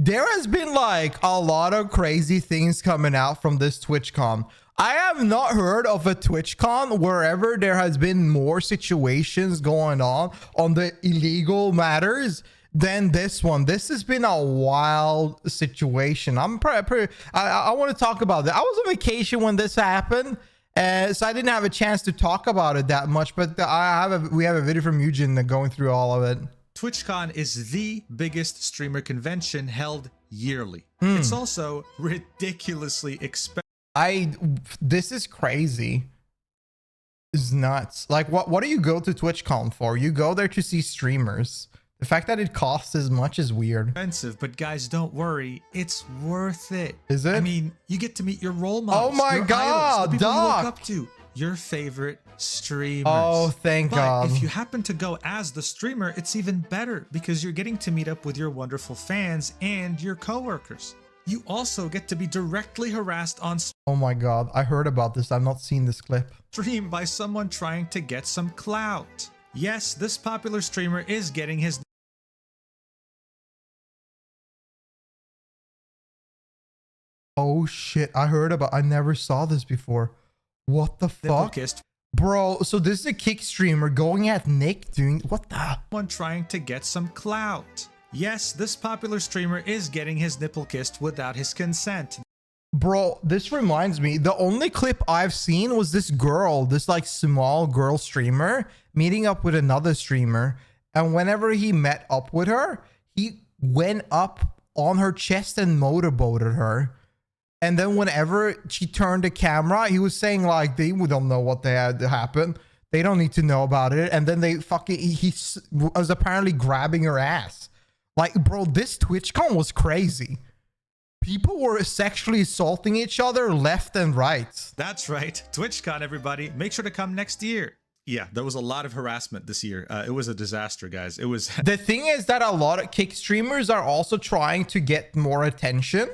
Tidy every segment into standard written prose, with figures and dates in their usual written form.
there has been like a lot of crazy things coming out from this TwitchCon. I have not heard of a TwitchCon wherever there has been more situations going on the illegal matters than this one. This has been a wild situation. I want to talk about that. I was on vacation when this happened, so I didn't have a chance to talk about it that much, but we have a video from Mujin going through all of it. TwitchCon is the biggest streamer convention held yearly. It's also ridiculously expensive. This is crazy. It's nuts. Like, what do you go to TwitchCon for? You go there to see streamers. The fact that it costs as much is weird. Expensive, but guys, don't worry. It's worth it. Is it? I mean, you get to meet your role models. Oh my God, the people you Doc. look up to. Your favorite streamers. Oh, thank God. But if you happen to go as the streamer, it's even better because you're getting to meet up with your wonderful fans and your coworkers. You also get to be directly harassed on Oh my God, I heard about this. I've not seen this clip. stream by someone trying to get some clout. Yes, this popular streamer is getting his Oh shit, I never saw this before. What the fuck? kissed. Bro, so this is a kick streamer going at Nick doing what the? Someone trying to get some clout. Yes, this popular streamer is getting his nipple kissed without his consent. Bro, this reminds me, the only clip I've seen was this girl, this like small girl streamer meeting up with another streamer. And whenever he met up with her, he went up on her chest and motorboated her. And then whenever she turned the camera, he was saying like, they don't know what they had to happen. They don't need to know about it. And then he was apparently grabbing her ass. Like, bro, this TwitchCon was crazy. People were sexually assaulting each other left and right. That's right. TwitchCon, everybody. Make sure to come next year. Yeah, there was a lot of harassment this year. It was a disaster, guys. It was... The thing is that a lot of kick streamers are also trying to get more attention.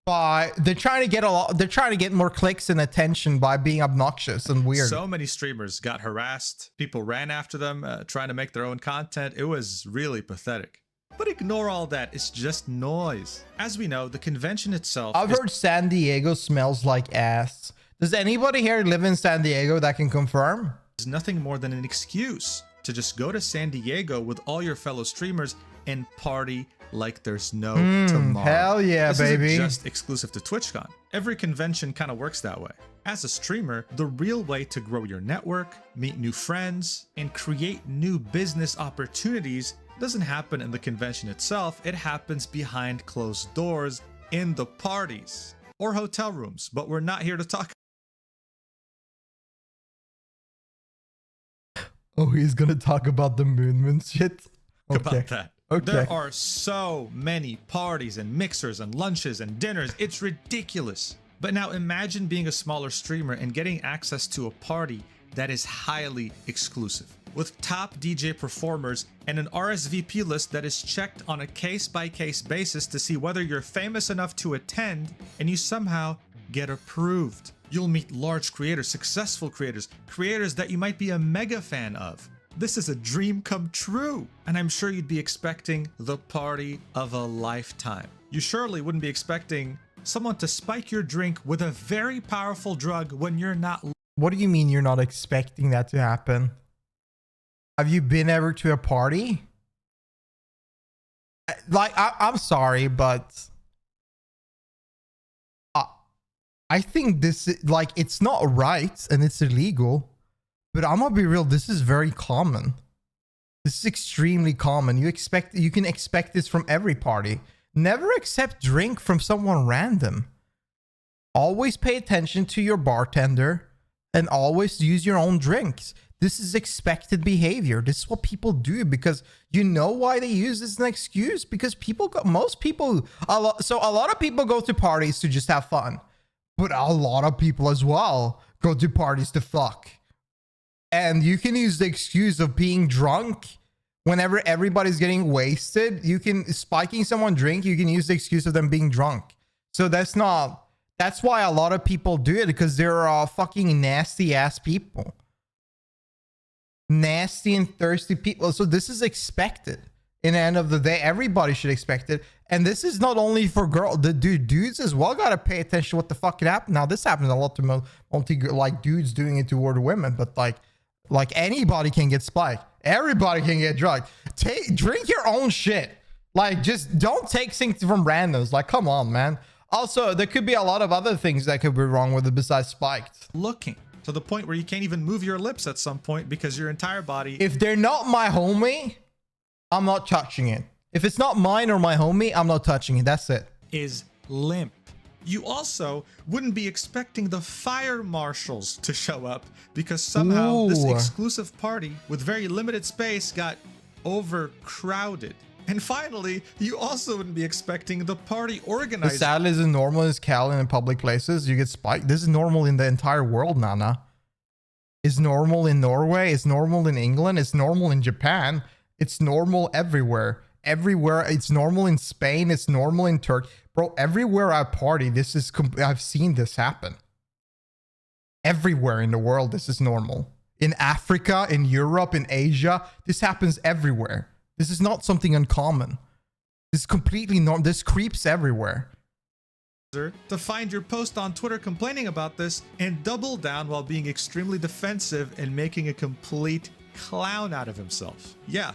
They're trying to get more clicks and attention by being obnoxious and weird. So many streamers got harassed. People ran after them, trying to make their own content. It was really pathetic. But ignore all that. It's just noise. As we know, the convention itself... I've heard San Diego smells like ass. Does anybody here live in San Diego that can confirm? Is nothing more than an excuse to just go to San Diego with all your fellow streamers and party like there's no tomorrow. Hell yeah, this baby. Isn't just exclusive to TwitchCon. Every convention kind of works that way. As a streamer, the real way to grow your network, meet new friends, and create new business opportunities doesn't happen in the convention itself. It happens behind closed doors in the parties or hotel rooms, but we're not here to talk. Oh, he's gonna talk about the moon shit? Okay. About that. Okay. There are so many parties and mixers and lunches and dinners. It's ridiculous. But now imagine being a smaller streamer and getting access to a party that is highly exclusive, with top DJ performers and an RSVP list that is checked on a case-by-case basis to see whether you're famous enough to attend and you somehow get approved. You'll meet large creators, successful creators, creators that you might be a mega fan of. This is a dream come true, and I'm sure you'd be expecting the party of a lifetime. You surely wouldn't be expecting someone to spike your drink with a very powerful drug when you're not. What do you mean you're not expecting that to happen? Have you been ever to a party? Like, I'm sorry, but I think this is like, it's not right and it's illegal, but I'm gonna be real. This is very common. This is extremely common. You can expect this from every party. Never accept drink from someone random. Always pay attention to your bartender and always use your own drinks. This is expected behavior. This is what people do, because you know why they use this as an excuse? Because a lot of people go to parties to just have fun, but a lot of people as well go to parties to fuck. And you can use the excuse of being drunk whenever everybody's getting wasted. Spiking someone drink, you can use the excuse of them being drunk. So that's why a lot of people do it, because they're fucking nasty ass people. Nasty and thirsty people. So this is expected. In the end of the day, everybody should expect it. And this is not only for girls, the dudes as well gotta pay attention to what the fuck could happen. Now, this happens a lot to like dudes doing it toward women, but like anybody can get spiked. Everybody can get drugged. Drink your own shit. Like, just don't take things from randoms. Like, come on, man. Also, there could be a lot of other things that could be wrong with it besides spiked. Looking to the point where you can't even move your lips at some point because your entire body. If they're not my homie, I'm not touching it. If it's not mine or my homie, I'm not touching it. That's it. Is limp. You also wouldn't be expecting the fire marshals to show up because somehow this exclusive party with very limited space got overcrowded. And finally, you also wouldn't be expecting the party organizer. Sadly, this is normal as Cal in public places. You get spiked. This is normal in the entire world, Nana. It's normal in Norway. It's normal in England. It's normal in Japan. It's normal everywhere. Everywhere. It's normal in Spain. It's normal in Turkey. Bro, everywhere I party, I've seen this happen. Everywhere in the world, this is normal. In Africa, in Europe, in Asia, this happens everywhere. This is not something uncommon. This is completely normal. This creeps everywhere. To find your post on Twitter complaining about this and double down while being extremely defensive and making a complete clown out of himself. Yeah,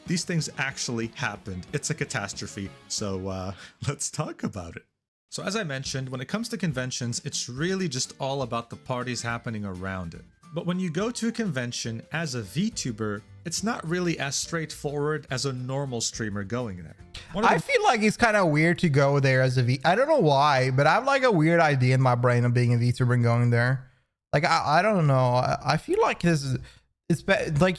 these things actually happened. It's a catastrophe. So let's talk about it. So as I mentioned, when it comes to conventions, it's really just all about the parties happening around it. But when you go to a convention as a VTuber, it's not really as straightforward as a normal streamer going there. I feel like it's kind of weird to go there as a V. I don't know why, but I have like a weird idea in my brain of being a VTuber and going there. Like, I don't know. I feel like it's like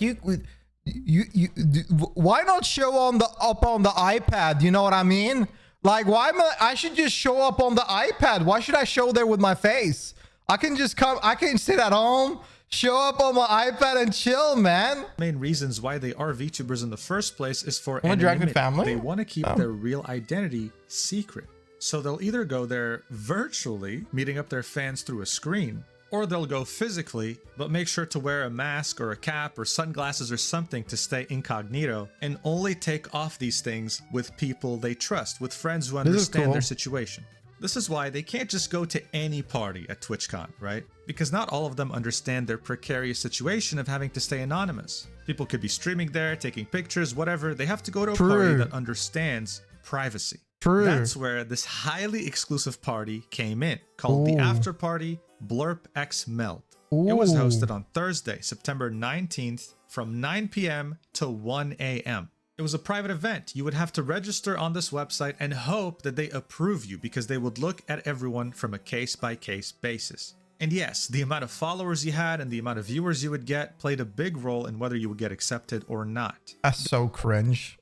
why not show up on the iPad? You know what I mean? Like, I should just show up on the iPad. Why should I show there with my face? I can just come. I can sit at home, show up on my iPad and chill, man. Main reasons why they are VTubers in the first place is for anonymity. Family. They want to keep their real identity secret. So they'll either go there virtually, meeting up their fans through a screen, or they'll go physically, but make sure to wear a mask or a cap or sunglasses or something to stay incognito, and only take off these things with people they trust, with friends who understand their situation. This is why they can't just go to any party at Twitchcon, right? Because not all of them understand their precarious situation of having to stay anonymous. People could be streaming there, taking pictures, whatever. They have to go to a party that understands privacy. That's where this highly exclusive party came in, called the Afterparty Blerp X Melt. It was hosted on Thursday, September 19th from 9 p.m. to 1 a.m. It was a private event. You would have to register on this website and hope that they approve you because they would look at everyone from a case-by-case basis. And yes, the amount of followers you had and the amount of viewers you would get played a big role in whether you would get accepted or not. That's so cringe.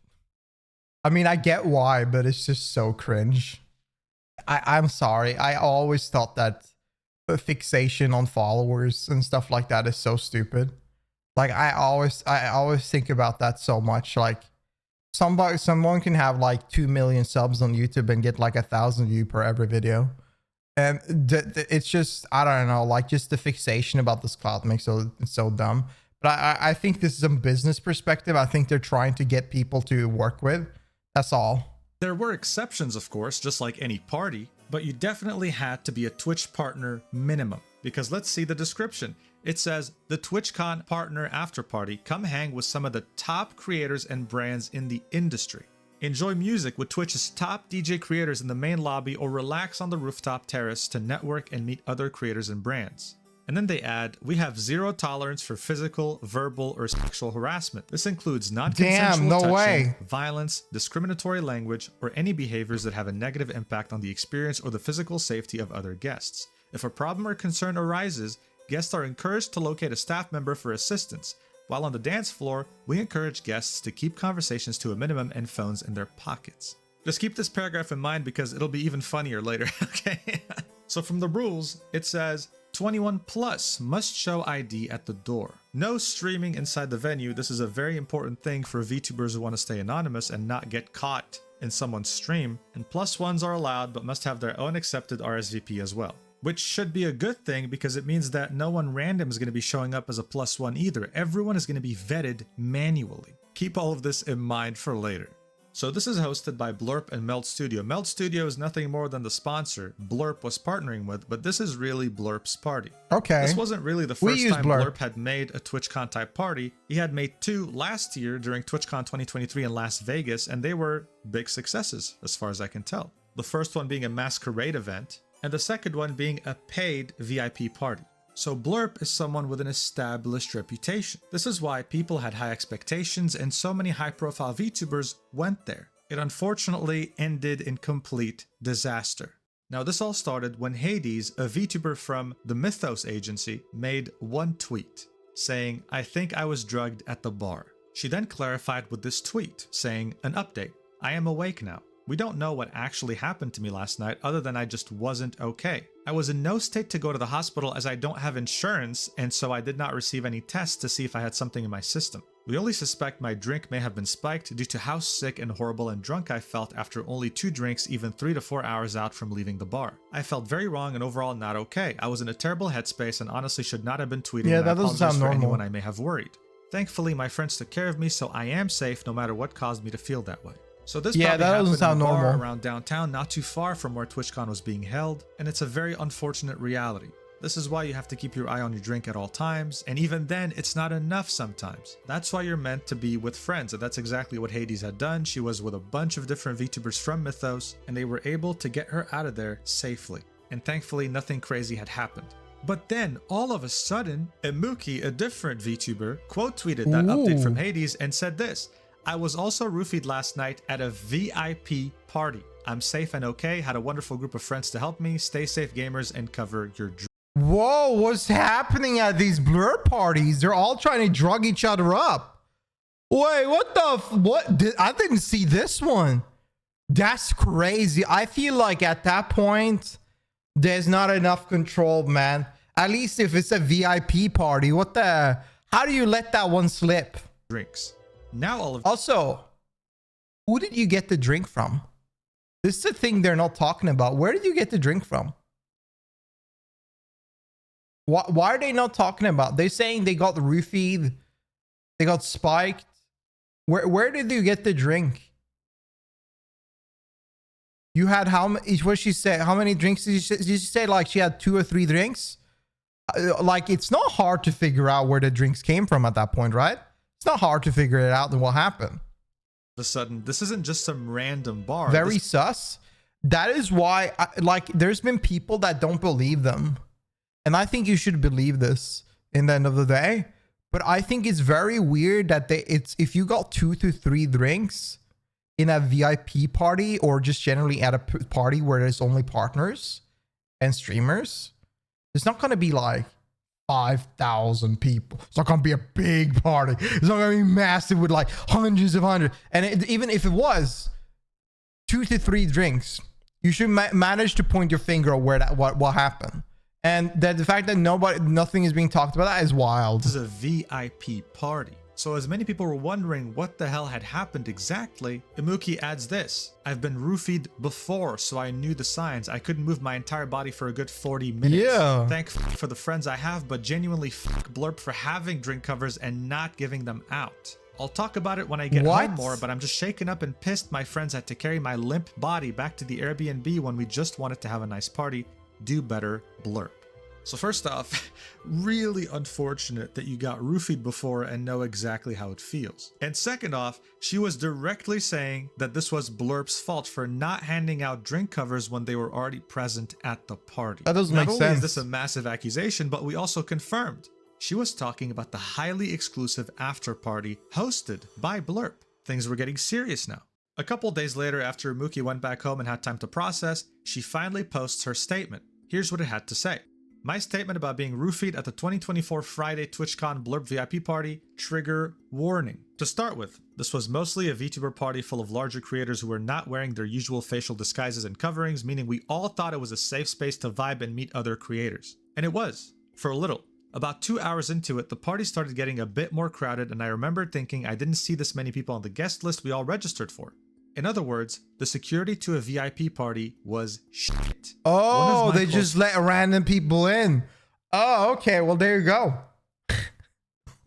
I mean, I get why, but it's just so cringe. I'm sorry. I always thought that the fixation on followers and stuff like that is so stupid. Like, I always think about that so much. Like, someone can have like 2 million subs on YouTube and get like 1,000 views per every video. And it's just, I don't know, like just the fixation about this cloud makes it so dumb. But I think this is a business perspective. I think they're trying to get people to work with. That's all. There were exceptions, of course, just like any party, but you definitely had to be a Twitch partner minimum. Because let's see the description. It says, the TwitchCon Partner Afterparty, come hang with some of the top creators and brands in the industry. Enjoy music with Twitch's top DJ creators in the main lobby or relax on the rooftop terrace to network and meet other creators and brands. And then they add, we have zero tolerance for physical, verbal, or sexual harassment. This includes non-consensual touching, violence, discriminatory language, or any behaviors that have a negative impact on the experience or the physical safety of other guests. If a problem or concern arises, guests are encouraged to locate a staff member for assistance. While on the dance floor, we encourage guests to keep conversations to a minimum and phones in their pockets. Just keep this paragraph in mind because it'll be even funnier later, okay? So from the rules, it says, 21 plus must show ID at the door. No streaming inside the venue. This is a very important thing for VTubers who want to stay anonymous and not get caught in someone's stream. And plus ones are allowed but must have their own accepted RSVP as well. Which should be a good thing because it means that no one random is going to be showing up as a +1 either. Everyone is going to be vetted manually. keep all of this in mind for later. So this is hosted by Blerp and Meld Studio. Meld Studio is nothing more than the sponsor Blerp was partnering with, but this is really Blerp's party. Okay. This wasn't really the first time Blerp. Blerp had made a TwitchCon type party. He had made 2 last year during TwitchCon 2023 in Las Vegas, and they were big successes as far as I can tell. The first one being a masquerade event, and the second one being a paid VIP party. So Blerp is someone with an established reputation. This is why people had high expectations and so many high-profile VTubers went there. It unfortunately ended in complete disaster. Now this all started when Hades, a VTuber from the Mythos agency, made one tweet saying, "I think I was drugged at the bar." She then clarified with this tweet saying, "An update. I am awake now. We don't know what actually happened to me last night other than I just wasn't okay. I was in no state to go to the hospital as I don't have insurance, and so I did not receive any tests to see if I had something in my system. We only suspect my drink may have been spiked due to how sick and horrible and drunk I felt after only 2 drinks even 3 to 4 hours out from leaving the bar. I felt very wrong and overall not okay. I was in a terrible headspace and honestly should not have been tweeting. Yeah, and I that doesn't apologize sound for normal. anyone I may have worried. Thankfully, my friends took care of me, so I am safe no matter what caused me to feel that way." So this probably that doesn't happened sound in a bar normal. around downtown, not too far from where TwitchCon was being held, and it's a very unfortunate reality. This is why you have to keep your eye on your drink at all times, and even then, it's not enough sometimes. That's why you're meant to be with friends, and that's exactly what Hades had done. She was with a bunch of different VTubers from Mythos, and they were able to get her out of there safely. And thankfully, nothing crazy had happened. But then, all of a sudden, Imuki, a different VTuber, quote tweeted that update from Hades and said this: "I was also roofied last night at a VIP party. I'm safe and okay, had a wonderful group of friends to help me. Stay safe, gamers, and cover your drink." Whoa, what's happening at these Blerp parties? They're all trying to drug each other up. Wait, what the what? I didn't see this one. That's crazy. I feel like at that point, there's not enough control, man. At least if it's a VIP party, what the? How do you let that one slip? Drinks. Now all of Also, who did you get the drink from? This is the thing they're not talking about. Where did you get the drink from? Why are they not talking about? They're saying they got roofied, they got spiked. Where did you get the drink? You had how many? What she said? How many drinks did she say? Like she had 2 or 3 drinks. Like it's not hard to figure out where the drinks came from at that point, right? It's not hard to figure it out and what happened. a sudden, this isn't just some random bar. Very sus. That is why, like, there's been people that don't believe them. And I think you should believe this in the end of the day. But I think it's very weird that if you got 2 to 3 drinks in a VIP party or just generally at a party where there's only partners and streamers, it's not going to be like 5,000 people. It's not going to be a big party. It's not going to be massive with like hundreds. And even if it was 2 to 3 drinks, you should manage to point your finger at where what happened. And that the fact that nothing is being talked about, that is wild. This is a VIP party. So as many people were wondering what the hell had happened exactly, Imuki adds this: I've been roofied before, so I knew the signs. I couldn't move my entire body for a good 40 minutes. Yeah. Thankfully for the friends I have, but genuinely fuck Blerp for having drink covers and not giving them out. I'll talk about it when I get home more, but I'm just shaken up and pissed my friends had to carry my limp body back to the Airbnb when we just wanted to have a nice party. Do better, Blerp. So first off, really unfortunate that you got roofied before and know exactly how it feels. And second off, she was directly saying that this was Blerp's fault for not handing out drink covers when they were already present at the party. That doesn't make sense. Not only is this a massive accusation, but we also confirmed she was talking about the highly exclusive after party hosted by Blerp. Things were getting serious now. A couple days later, after Imuki went back home and had time to process, she finally posts her statement. Here's what it had to say. My statement about being roofied at the 2024 Friday TwitchCon Blerp VIP party, trigger warning. To start with, this was mostly a VTuber party full of larger creators who were not wearing their usual facial disguises and coverings, meaning we all thought it was a safe space to vibe and meet other creators. And it was, for a little. About 2 hours into it, the party started getting a bit more crowded, and I remembered thinking I didn't see this many people on the guest list we all registered for. In other words, the security to a VIP party was shit. Oh, they just let random people in. Oh, okay. Well, there you go.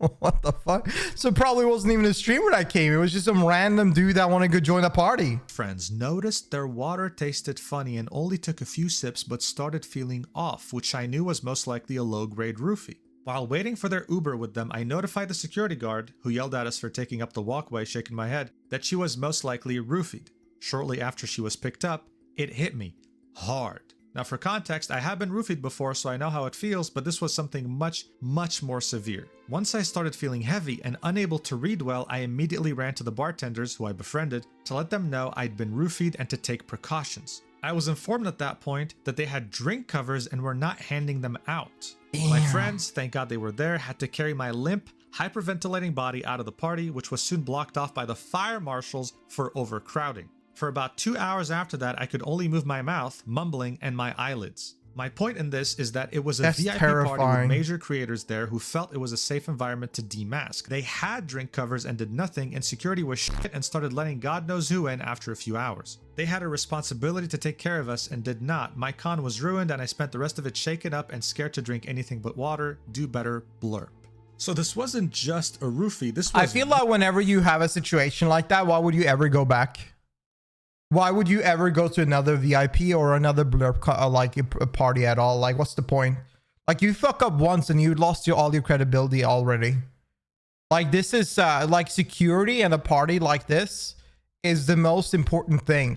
What the fuck? So probably wasn't even a streamer that came. It was just some random dude that wanted to go join a party. Friends noticed their water tasted funny and only took a few sips but started feeling off, which I knew was most likely a low-grade roofie. While waiting for their Uber with them, I notified the security guard, who yelled at us for taking up the walkway, shaking my head, that she was most likely roofied. Shortly after she was picked up, it hit me hard. Now for context, I have been roofied before, so I know how it feels, but this was something much more severe. Once I started feeling heavy and unable to read well, I immediately ran to the bartenders, who I befriended, to let them know I'd been roofied and to take precautions. I was informed at that point that they had drink covers and were not handing them out. Damn. My friends, thank God they were there, had to carry my limp, hyperventilating body out of the party, which was soon blocked off by the fire marshals for overcrowding. For about 2 hours after that, I could only move my mouth, mumbling, and my eyelids. My point in this is that it was a VIP party with major creators there who felt it was a safe environment to demask. They had drink covers and did nothing, and security was shit and started letting God knows who in after a few hours. They had a responsibility to take care of us and did not. My con was ruined and I spent the rest of it shaken up and scared to drink anything but water. Do better, Blerp. So this wasn't just a roofie, this was— I feel like whenever you have a situation like that, why would you ever go back? Why would you ever go to another VIP or another Blerp like a party at all? Like, what's the point? Like, you fuck up once and you lost all your credibility already. Like, this is like security and a party like this is the most important thing.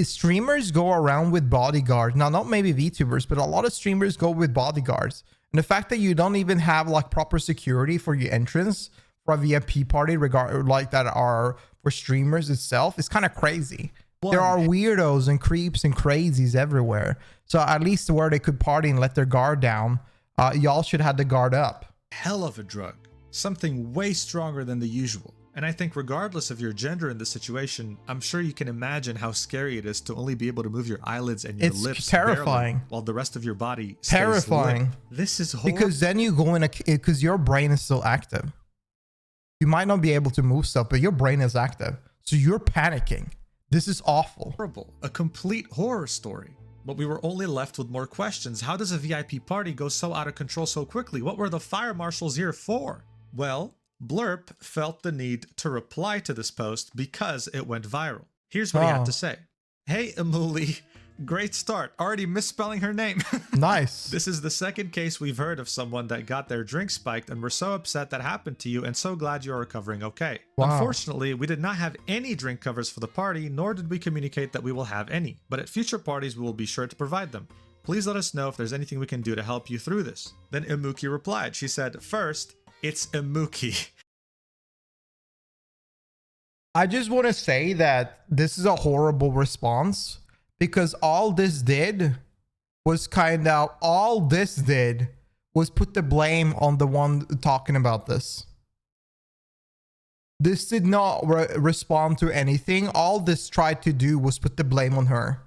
Streamers go around with bodyguards. Now, not maybe VTubers, but a lot of streamers go with bodyguards. And the fact that you don't even have like proper security for your entrance for a VIP party, like that are for streamers itself, is kind of crazy. There are weirdos and creeps and crazies everywhere. So at least where they could party and let their guard down, y'all should have the guard up. Hell of a drug. Something way stronger than the usual. And I think regardless of your gender in this situation, I'm sure you can imagine how scary it is to only be able to move your eyelids and your lips terrifying barely, while the rest of your body stays terrifying limp. This is horrible. Because then you go in because your brain is still active. You might not be able to move stuff, but your brain is active. So you're panicking. This is awful. Horrible. A complete horror story. But we were only left with more questions. How does a VIP party go so out of control so quickly? What were the fire marshals here for? Well, Blerp felt the need to reply to this post because it went viral. Here's what he had to say. Hey, Emuli. Great start. Already misspelling her name. Nice. This is the second case we've heard of someone that got their drink spiked, and we're so upset that happened to you and so glad you're recovering okay. Wow. Unfortunately, we did not have any drink covers for the party, nor did we communicate that we will have any. But at future parties, we will be sure to provide them. Please let us know if there's anything we can do to help you through this. Then Imuki replied. She said, first, it's Imuki. I just want to say that this is a horrible response. Because all this did was put the blame on the one talking about this. This did not respond to anything. All this tried to do was put the blame on her.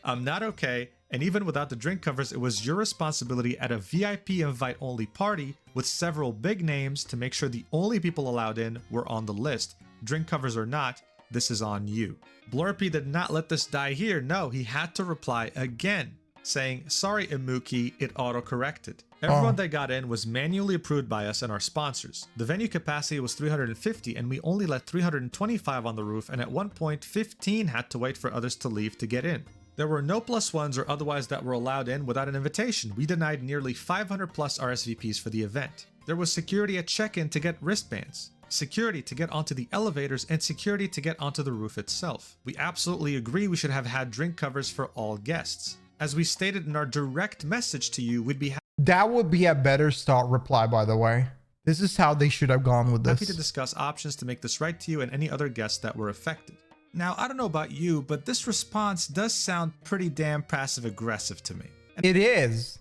I'm not okay, and even without the drink covers, it was your responsibility at a VIP invite-only party with several big names to make sure the only people allowed in were on the list. Drink covers or not, this is on you. Blerpy did not let this die here. No, he had to reply again, saying, sorry, Imuki, it auto-corrected. Everyone that got in was manually approved by us and our sponsors. The venue capacity was 350 and we only let 325 on the roof, and at one point 15 had to wait for others to leave to get in. There were no +1s or otherwise that were allowed in without an invitation. We denied nearly 500 plus RSVPs for the event. There was security at check-in to get wristbands, security to get onto the elevators, and security to get onto the roof itself. We absolutely agree we should have had drink covers for all guests. As we stated in our direct message to you, we'd be that would be a better start reply, by the way. This is how they should have gone with this. Happy to discuss options to make this right to you and any other guests that were affected. Now, I don't know about you, but this response does sound pretty damn passive-aggressive to me. It is.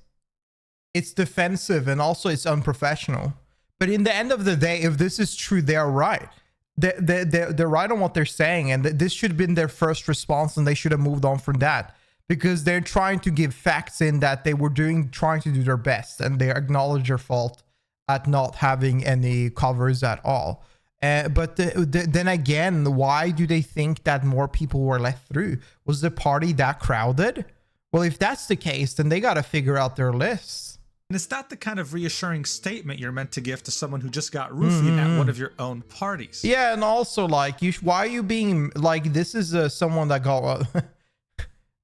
It's defensive and also it's unprofessional. But in the end of the day, if this is true, they're right. They're right on what they're saying. And this should have been their first response and they should have moved on from that. Because they're trying to give facts in that they were trying to do their best. And they acknowledge their fault at not having any covers at all. But then again, why do they think that more people were let through? Was the party that crowded? Well, if that's the case, then they got to figure out their lists. And it's not the kind of reassuring statement you're meant to give to someone who just got roofied at one of your own parties. Yeah, and also like, why are you being like, this is someone that got,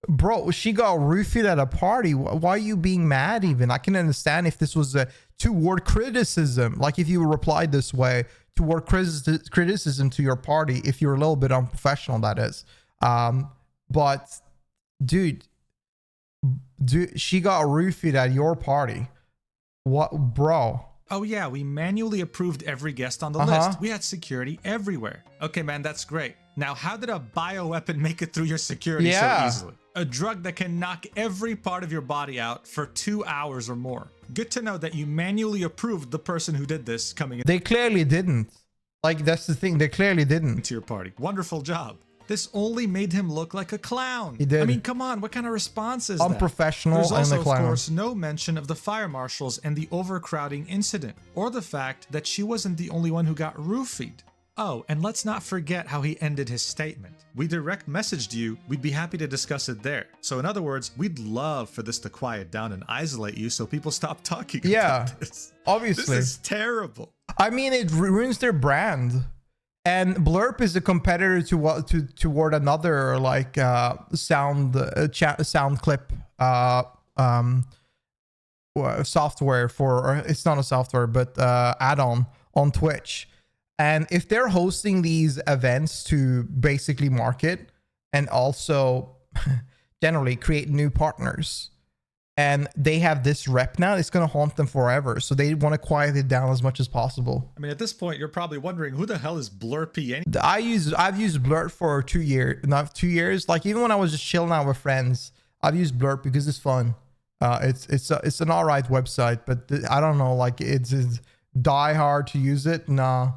bro, she got roofied at a party. Why are you being mad even? I can understand if this was a toward criticism, like if you replied this way toward criticism to your party, if you're a little bit unprofessional, that is. But dude, she got roofied at your party. What, bro? Oh yeah, we manually approved every guest on the list. We had security everywhere. Okay, man, that's great. Now, how did a bioweapon make it through your security so easily? A drug that can knock every part of your body out for 2 hours or more. Good to know that you manually approved the person who did this coming They clearly didn't. Like, that's the thing. They clearly didn't. into your party. Wonderful job. This only made him look like a clown. He did. I mean, come on, what kind of response is that? Unprofessional. There's also, and a clown. of course, no mention of the fire marshals and the overcrowding incident, or the fact that she wasn't the only one who got roofied. Oh, and let's not forget how he ended his statement. We direct messaged you, we'd be happy to discuss it there. So in other words, we'd love for this to quiet down and isolate you so people stop talking about this. Obviously. This is terrible. I mean, it ruins their brand. And Blerp is a competitor toward another like sound clip software for, or it's not a software, but add-on on Twitch. And if they're hosting these events to basically market and also generally create new partners, and they have this rep now, it's going to haunt them forever. So they want to quiet it down as much as possible. I mean, at this point, you're probably wondering, who the hell is Blerpy anyway? I've used Blerp for 2 years, not 2 years. Like even when I was just chilling out with friends, I've used Blerp because it's fun. It's an alright website, but I don't know, like it's die hard to use it. Nah,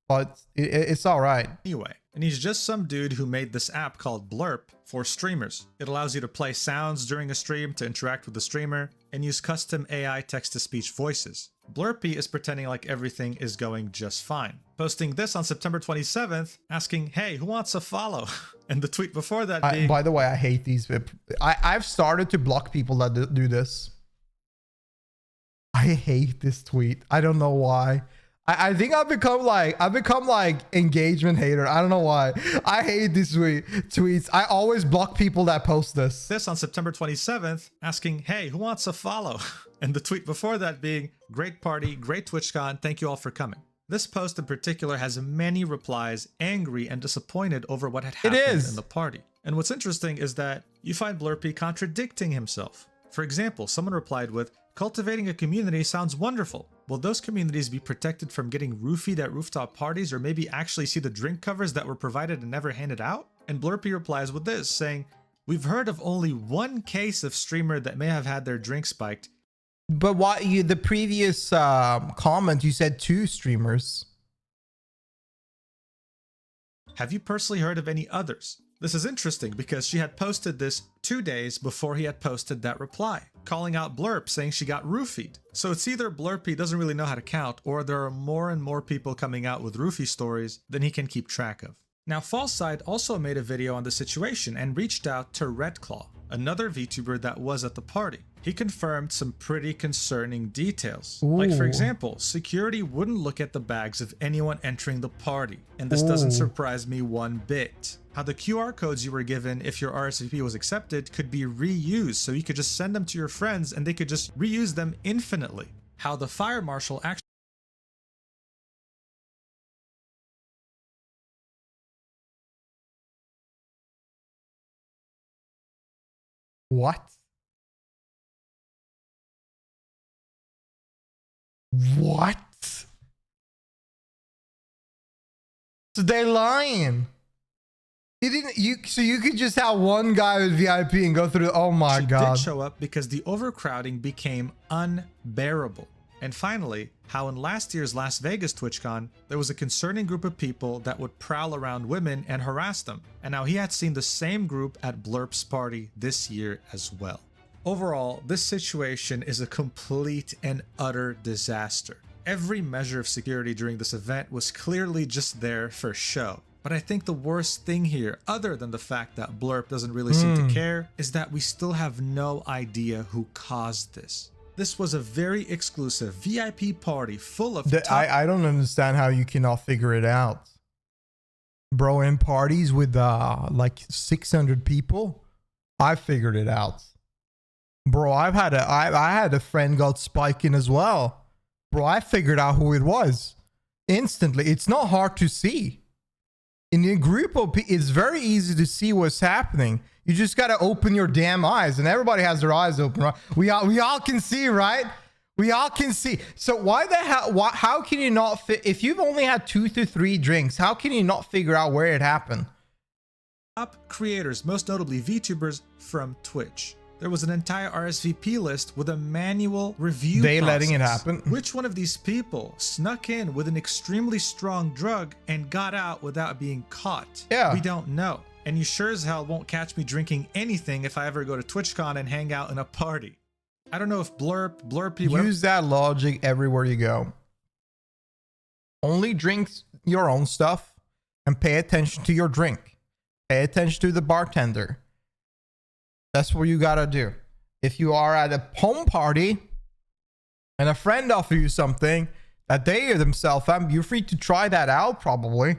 but it's alright. Anyway, and he's just some dude who made this app called Blerp for streamers. It allows you to play sounds during a stream to interact with the streamer and use custom AI text-to-speech voices. Blerpy is pretending like everything is going just fine, posting this on September 27th, asking, hey, who wants a follow? And the tweet before that being... By the way, I hate these. I've started to block people that do this. I hate this tweet. I don't know why. I think I've become like engagement hater. I don't know why. I hate these tweets. I always block people that post this. This on September 27th, asking, hey, who wants a follow? And the tweet before that being, great party, great Twitchcon, thank you all for coming. This post in particular has many replies, angry and disappointed over what had happened in the party. And what's interesting is that you find Blerpy contradicting himself. For example, someone replied with, cultivating a community sounds wonderful. Will those communities be protected from getting roofied at rooftop parties, or maybe actually see the drink covers that were provided and never handed out? And Blerpy replies with this, saying, we've heard of only one case of streamer that may have had their drink spiked. But why the previous comment, you said 2 streamers. Have you personally heard of any others? This is interesting because she had posted this 2 days before he had posted that reply, calling out Blerp, saying she got roofied. So it's either Blerpy doesn't really know how to count, or there are more and more people coming out with roofie stories than he can keep track of. Now, Falside also made a video on the situation and reached out to Redclaw, another VTuber that was at the party. He confirmed some pretty concerning details. Ooh. Like, for example, security wouldn't look at the bags of anyone entering the party. And this doesn't surprise me one bit. How the QR codes you were given if your RSVP was accepted could be reused, so you could just send them to your friends and they could just reuse them infinitely. How the fire marshal actually... What? What? So they're lying. So you could just have one guy with VIP and go through. Oh my God. Did show up because the overcrowding became unbearable. And finally, how in last year's Las Vegas TwitchCon, there was a concerning group of people that would prowl around women and harass them. And now he had seen the same group at Blerp's party this year as well. Overall, this situation is a complete and utter disaster. Every measure of security during this event was clearly just there for show. But I think the worst thing here, other than the fact that Blerp doesn't really seem to care, is that we still have no idea who caused this. This was a very exclusive VIP party full of I don't understand how you cannot figure it out. Bro, in parties with like 600 people, I figured it out. Bro, I had a friend got spiking as well. Bro, I figured out who it was instantly. It's not hard to see. In a group of people, it's very easy to see what's happening. You just got to open your damn eyes, and everybody has their eyes open, right? We all can see, right? We all can see. So why the hell, how can you not if you've only had 2 to 3 drinks, how can you not figure out where it happened? top creators, most notably VTubers from Twitch. There was an entire RSVP list with a manual review process. Letting it happen. Which one of these people snuck in with an extremely strong drug and got out without being caught? Yeah. We don't know. And you sure as hell won't catch me drinking anything if I ever go to Twitchcon and hang out in a party. I don't know if Blerpy... Use that logic everywhere you go. Only drink your own stuff and pay attention to your drink. Pay attention to the bartender. That's what you gotta do. If you are at a home party and a friend offers you something that they themselves, you're free to try that out probably,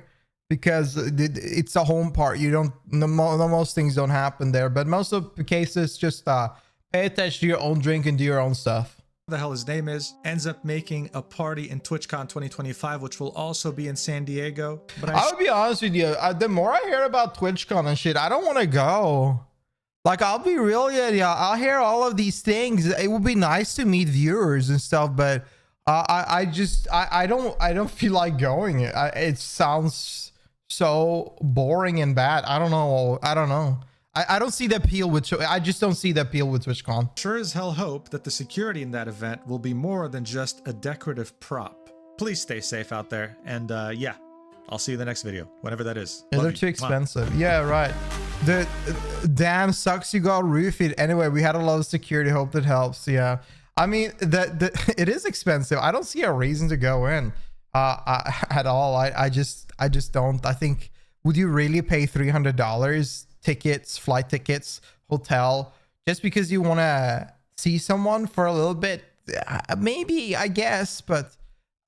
because it's a home party. You don't, most things don't happen there, but most of the cases, just pay attention to your own drink and do your own stuff. The hell his name is, ends up making a party in TwitchCon 2025, which will also be in San Diego. But I would be honest with you, the more I hear about TwitchCon and shit, I don't want to go. Like, I'll be real, yeah, I'll hear all of these things. It would be nice to meet viewers and stuff, but I don't feel like going. It sounds so boring and bad. I don't know. I don't see the appeal with, I just don't see the appeal with TwitchCon. Sure as hell hope that the security in that event will be more than just a decorative prop. Please stay safe out there, and yeah, I'll see you in the next video, whenever that is. Yeah, they're too expensive. Yeah, right. Damn, sucks you got roofied. Anyway, we had a lot of security. Hope that helps. Yeah, I mean, it is expensive. I don't see a reason to go in at all. I just don't. I think, would you really pay $300 tickets, flight tickets, hotel, just because you want to see someone for a little bit? Maybe, I guess, but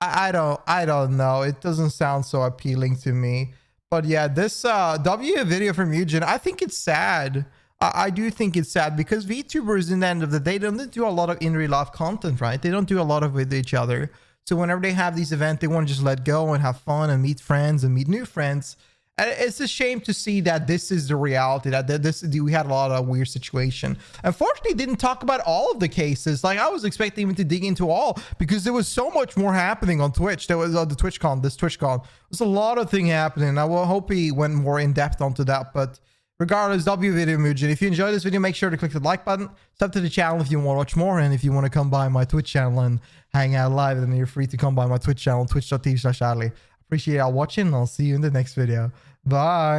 I don't know. It doesn't sound so appealing to me. But yeah, this W video from Mujin, I think it's sad. I do think it's sad because VTubers, in the end of the day, don't do a lot of in real life content, right? They don't do a lot of with each other. So whenever they have these events, they want to just let go and have fun and meet friends and meet new friends. And it's a shame to see that this is the reality, that we had a lot of weird situation. Unfortunately, didn't talk about all of the cases. Like, I was expecting even to dig into all, because there was so much more happening on Twitch. There was the TwitchCon, this TwitchCon. There's a lot of things happening. I will hope he went more in depth onto that. But regardless, W video Mujin. If you enjoyed this video, make sure to click the like button. Sub to the channel if you want to watch more. And if you want to come by my Twitch channel and hang out live, then you're free to come by my Twitch channel, twitch.tv/attilleegames. Appreciate y'all watching. I'll see you in the next video. Bye.